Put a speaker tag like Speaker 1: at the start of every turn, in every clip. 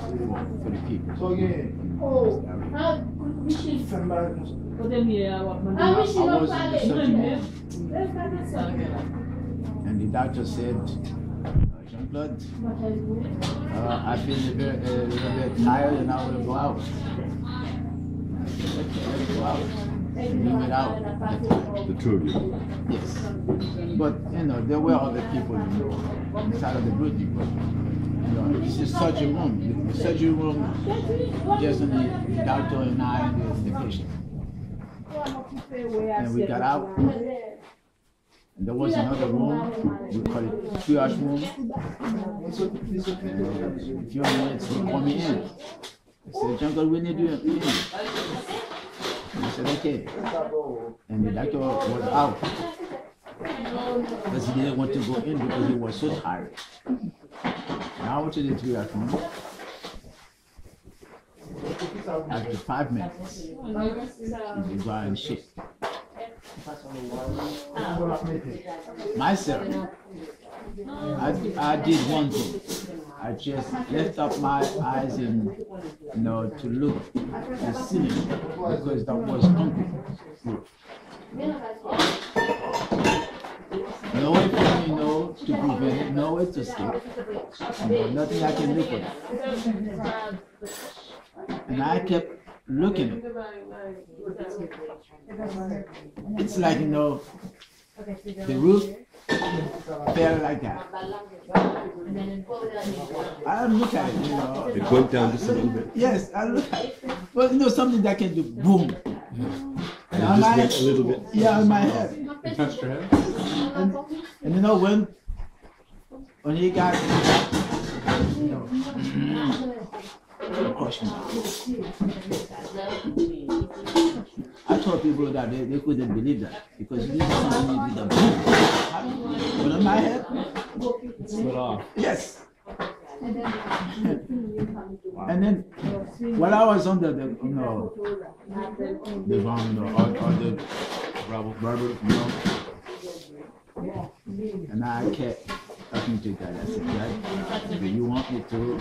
Speaker 1: for the people.
Speaker 2: So again, I was in such a mood. And the doctor said, Jean-Claude, I feel a little bit tired and I will go out. I said, okay, let's go out. And we went out at the time.
Speaker 3: The two of you?
Speaker 2: Yes. But, you know, there were other people, you know, inside of the building. But, you know, this is surgery room. The surgery room, just only the doctor and I and the patient. And we got out. And there was another room, we call it triage room. A few minutes, they call me in. I said, Jean-Claude, we need you in. And I said, okay. And the doctor was out. Because he didn't want to go in because he was so tired. Now I went to the triage room. After 5 minutes, he would go out and shit. Myself, I did one thing. I just lift up my eyes and, you know, to look at the ceiling because that was hungry. No way for me, no, to prevent, no way to escape. Nothing I can do for that. And I kept looking. It's like, you know, the roof fell like that. I look at it, you know.
Speaker 3: It went down just a little bit.
Speaker 2: Yes, I look at it. But you know, something that can do boom.
Speaker 3: And it just went a little bit.
Speaker 2: Yeah, in my head.
Speaker 3: You touched your head?
Speaker 2: And you know, when he got, you know, I told people that they couldn't believe that because this is something you did. But in my head,
Speaker 3: it split off.
Speaker 2: yes. And then while I was under the, you know, the ground, you know, or the rubber, you know, and I kept talking to God. I said, God, do you want me to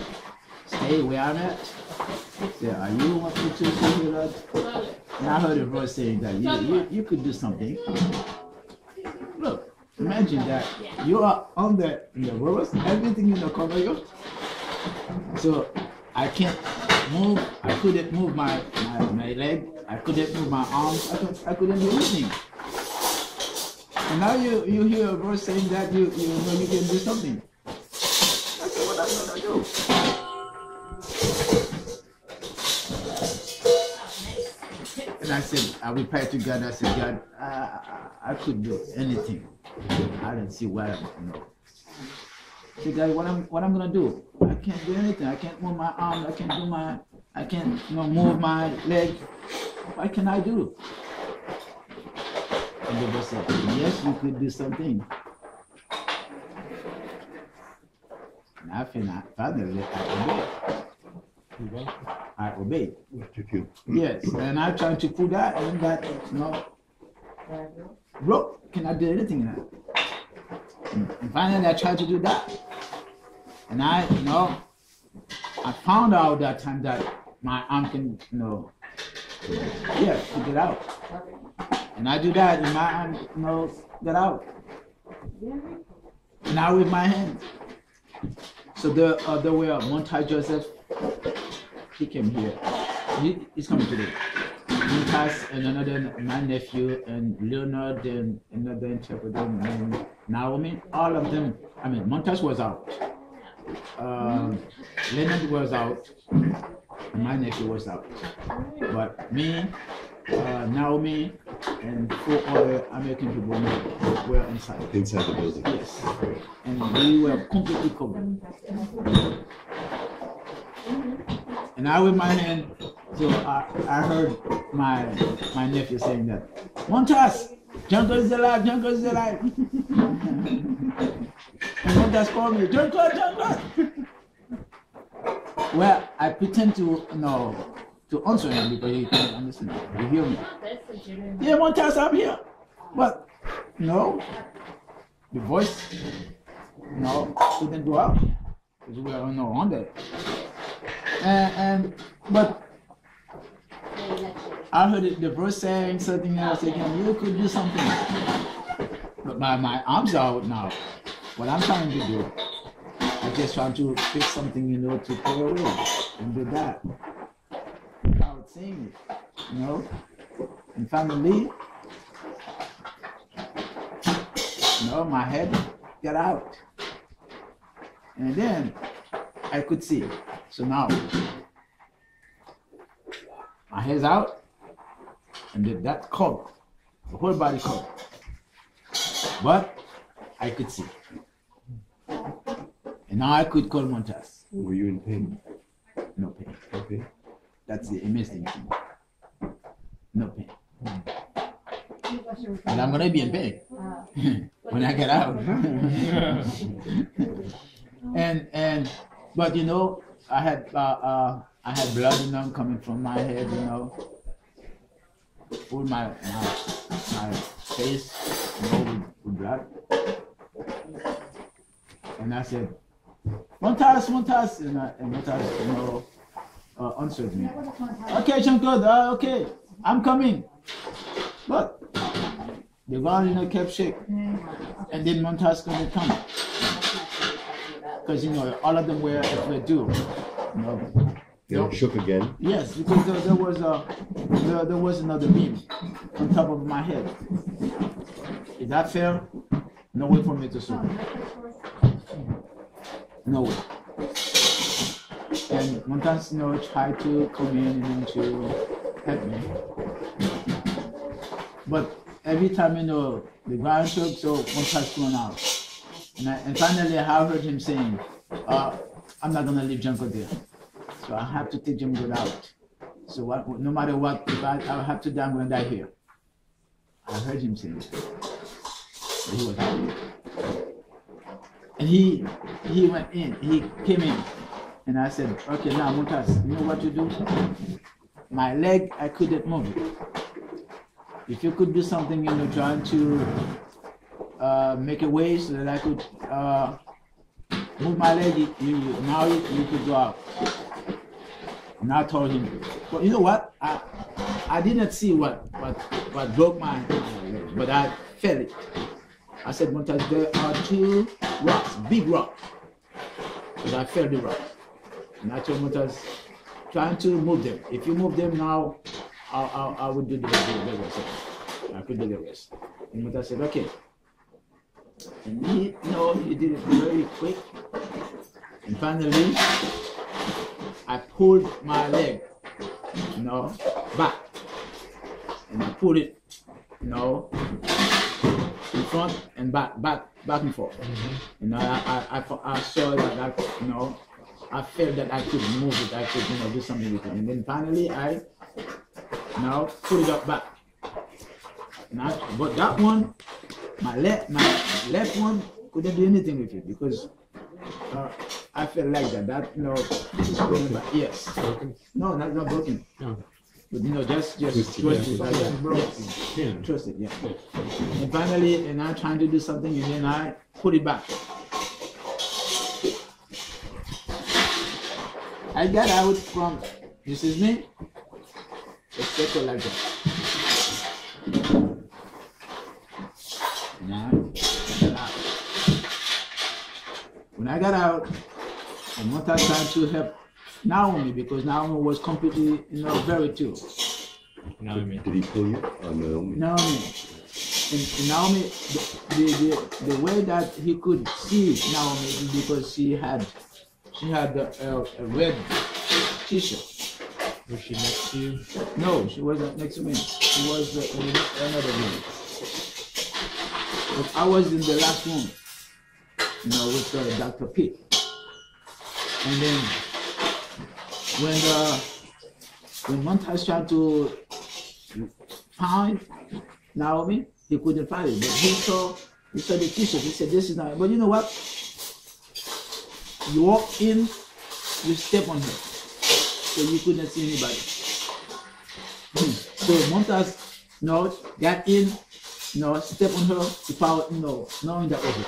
Speaker 2: stay where I'm at? Yeah, you want me to stay here, Lord? And I heard a voice saying that you could do something. Look, imagine that you are on the rivers, everything in the cover you. So I can't move. I couldn't move my leg. I couldn't move my arms. I couldn't do anything. And now you hear a voice saying that you know you can do something. I said, what am I gonna do? And I said, I replied to God. I said, God, I could do anything. I don't see why, you know. I said, God, what I'm gonna do? I can't do anything. I can't move my arm. I can't you know, move my leg. What can I do? And the voice said, yes, you could do something. And I finally I obeyed.
Speaker 3: What took you?
Speaker 2: Yes, and I tried to put that and that, you know, rope cannot do anything in that. And finally I tried to do that. And I found out that time that my arm can, you know, yeah, to get out. And I do that and my arm, you know, get out. Now with my hands. So the other way up, Montaj Joseph, he came here. He's coming today. Montaj and another, my nephew, and Leonard and another interpreter named Naomi. All of them, I mean, Montaj was out. Leonard was out. And my nephew was out. But me, Naomi, and 4 other American people were inside.
Speaker 3: Inside the building.
Speaker 2: Yes. And we were completely covered. And I with my hand, so I heard my nephew saying that, Montas, Jean-Claude is alive, Jean-Claude is alive. And Montas called me, Jean-Claude. Well, I pretend to, you know, to answer him because he can't understand. He hear me. Yeah, Montas, I'm here. But no, the voice, no, couldn't go out because we are no under it. But I heard the verse saying something else again. You could do something. But my arms are out now. What I'm trying to do, I'm just trying to fix something, you know, to pay away and do that. Without saying it, you know. And finally, you know, my head got out. And then I could see. So now, my head's out, and that covered, the whole body covered. But I could see. And now I could call Montas.
Speaker 3: Were you in pain?
Speaker 2: No pain.
Speaker 3: Okay.
Speaker 2: That's the amazing thing. No pain. And I'm gonna be in pain when I get out. But you know, I had blood, you know, coming from my head, you know, full my face, you know, with blood. And I said, Montas, and Montas, you know, answered me. Okay, Jean-Claude, okay, I'm coming. But the ground, you know, kept shaking. And then Montas couldn't come. Because, you know, all of them were due. You know.
Speaker 3: They shook again?
Speaker 2: Yes, because there was another beam on top of my head. Is that fair? No way for me to swim. No way. And Montas, you know, tried to come in and to help me. But every time, you know, the ground shook, so Montas thrown out. And finally, I heard him saying, I'm not going to leave Junko there. So I have to take Junko out. So no matter what, if I have to die, I'm going to die here. I heard him saying that. So he was out. And he went in, he came in. And I said, okay, now Montas, you know what to do? My leg, I couldn't move it. If you could do something, you know, trying to make a way so that I could move my leg, now you could go out. And I told him, but you know what? I didn't see what broke my leg, but I felt it. I said, Montas, there are two rocks, big rocks. Because I felt the rock. And I told Montas, trying to move them. If you move them now, I would do the rest. I could do the rest. And Montas said, okay. And he did it very quick. And finally, I pulled my leg, you know, back. And I pulled it, you know, in front and back and forth. Mm-hmm. You know, I saw that, you know, I felt that I could move it, I could, you know, do something with it. And then finally, I now put it up back. But that one, my left one couldn't do anything with it because I felt like that, you know, yes.
Speaker 3: Broken?
Speaker 2: No, not broken.
Speaker 3: No.
Speaker 2: But you know, just trust it. Yes. Trust it, yeah. And finally, and I'm trying to do something, and then I put it back. I got out from, this is me, let's take it like that. Now, I got out. When I got out, and Montas tried to help Naomi because Naomi was completely, you know, very too.
Speaker 3: Naomi. Did he pull you? Naomi.
Speaker 2: Naomi. And Naomi, the way that he could see Naomi is because she had a red t-shirt.
Speaker 3: Was she next to you?
Speaker 2: No, she wasn't next to me. She was in another room. But I was in the last room, you know, with Dr. Pitt. And then when Montas tried to find Naomi, he couldn't find it. But he saw the t-shirt. He said, "This is not." But you know what? You walk in, you step on her, so you couldn't see anybody. So Montas, got in, step on her without, knowing that was it.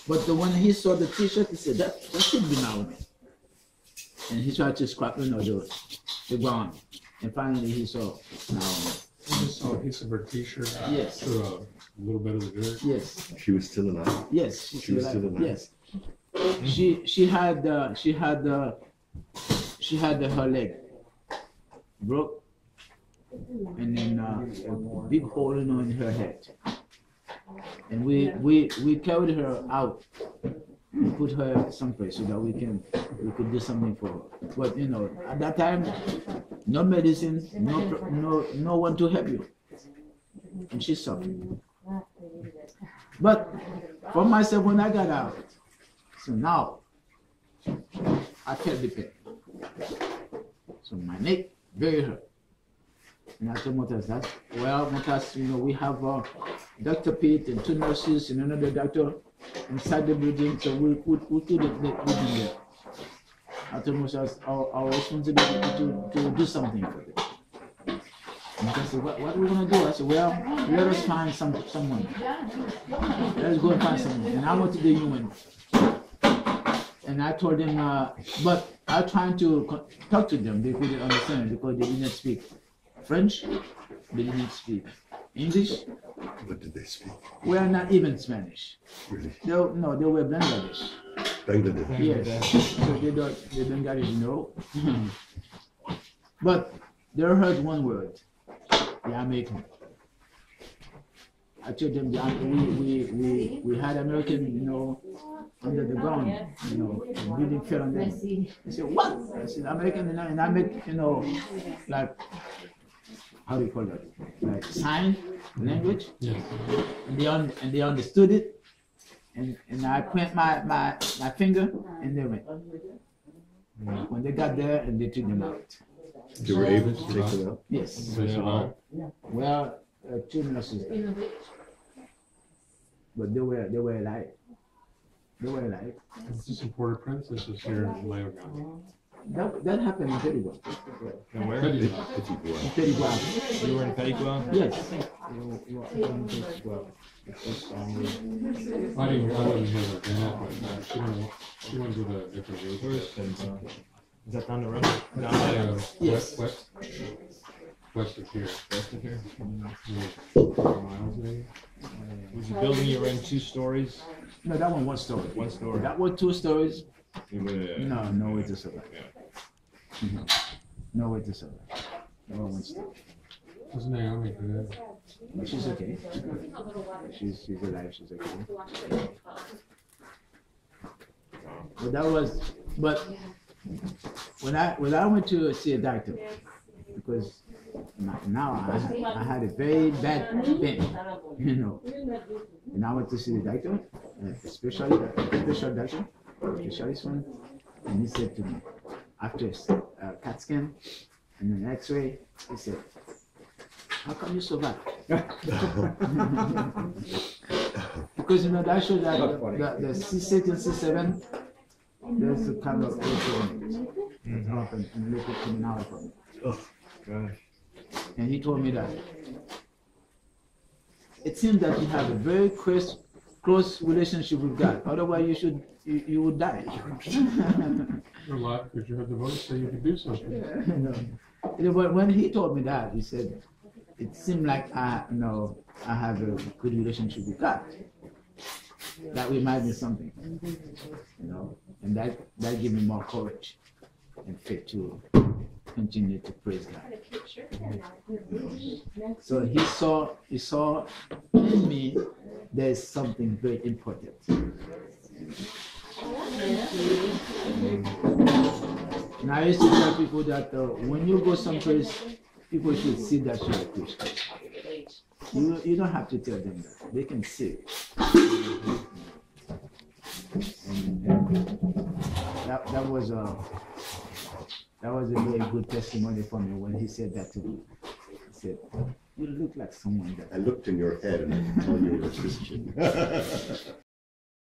Speaker 2: But when he saw the t-shirt, he said, that should be Naomi. and he tried to scrap the ground. And finally he saw.
Speaker 1: I just saw a piece of her t-shirt.
Speaker 2: Yes.
Speaker 1: Through a little bit of the dirt.
Speaker 2: Yes.
Speaker 3: She was still alive?
Speaker 2: Yes.
Speaker 3: She was still alive?
Speaker 2: Yes. She had her leg broke, and then a big hole in her head. And we carried her out and put her someplace so that we could do something for her. But you know, at that time, no medicine, no one to help you, and she suffered. But for myself, when I got out, so now I felt the pain. So my neck very hurt. And I told Motas that, well, Motas, you know, we have Dr. Pete and 2 nurses and another doctor inside the building, so we'll put the building there. I told Motas our responsibility to do something for them. And I said, what are we going to do? I said, well, let us find someone. Let's go and find someone. And I went to the UN. And I told them, but I was trying to talk to them. They couldn't understand because they didn't speak French. They didn't speak English.
Speaker 3: What did they speak?
Speaker 2: Well, not even Spanish.
Speaker 3: Really?
Speaker 2: They were Bangladesh.
Speaker 3: Bangladesh?
Speaker 2: Yes. So they don't get it, no. But they heard one word, the American. I told them we had American, you know, under the ground, you know, the building fell on them. They said, what? I said, American, and I make, you know, like, how do you call that? Like sign language.
Speaker 1: Yeah.
Speaker 2: And they understood it. And I point my finger, and they went. When they got there, and they took them out.
Speaker 3: They were able to take them out?
Speaker 2: Yes.
Speaker 1: They survived.
Speaker 2: Well, 2 nurses, but they were alive. They were alive.
Speaker 1: This is in Port-au-Prince. This is here in Leogan.
Speaker 2: That happened in Petitgout.
Speaker 4: And where?
Speaker 3: Petit
Speaker 2: In
Speaker 3: bois.
Speaker 2: Petitgout.
Speaker 4: You were in Petitgout?
Speaker 2: Yes.
Speaker 1: I didn't hear her that, but she went with a different route.
Speaker 4: Where is Petitgout? Is that down the road? Down there?
Speaker 2: Yes.
Speaker 1: West of here.
Speaker 4: West of here?
Speaker 1: 4 miles maybe.
Speaker 4: Was the building you were in 2 stories?
Speaker 2: No, that one story.
Speaker 4: 1 story?
Speaker 2: That was 2 stories.
Speaker 4: You were,
Speaker 2: No way to survive.
Speaker 4: Yeah.
Speaker 2: No way to survive. That one 1 story.
Speaker 1: What's Naomi today?
Speaker 2: But she's okay. She's alive. She's okay. But that was. But when I went to see a doctor, because now I had a very bad pain, you know, and I went to see the doctor, a special doctor, specialist one, and he said to me, after a CAT scan and an X-ray, he said, how come you survive? Because you know that shows that the C6 and C7, there's a kind of liquid up and liquid coming out from it.
Speaker 3: Oh, gosh.
Speaker 2: And he told me that it seems that you have a very close relationship with God. Otherwise, you would die.
Speaker 1: You're alive because you have the voice so you can do something.
Speaker 2: You know, but when he told me that, he said, it seemed like I have a good relationship with God. That reminds me of something, you know, and that gave me more courage and faith to continue to praise God. So he saw in me there's something very important. And I used to tell people that when you go someplace, people should see that you're a Christian. You don't have to tell them that. They can see it. And that was a very good testimony for me when he said that to me. He said, you look like someone that...
Speaker 3: I looked in your head and I could tell you were a Christian.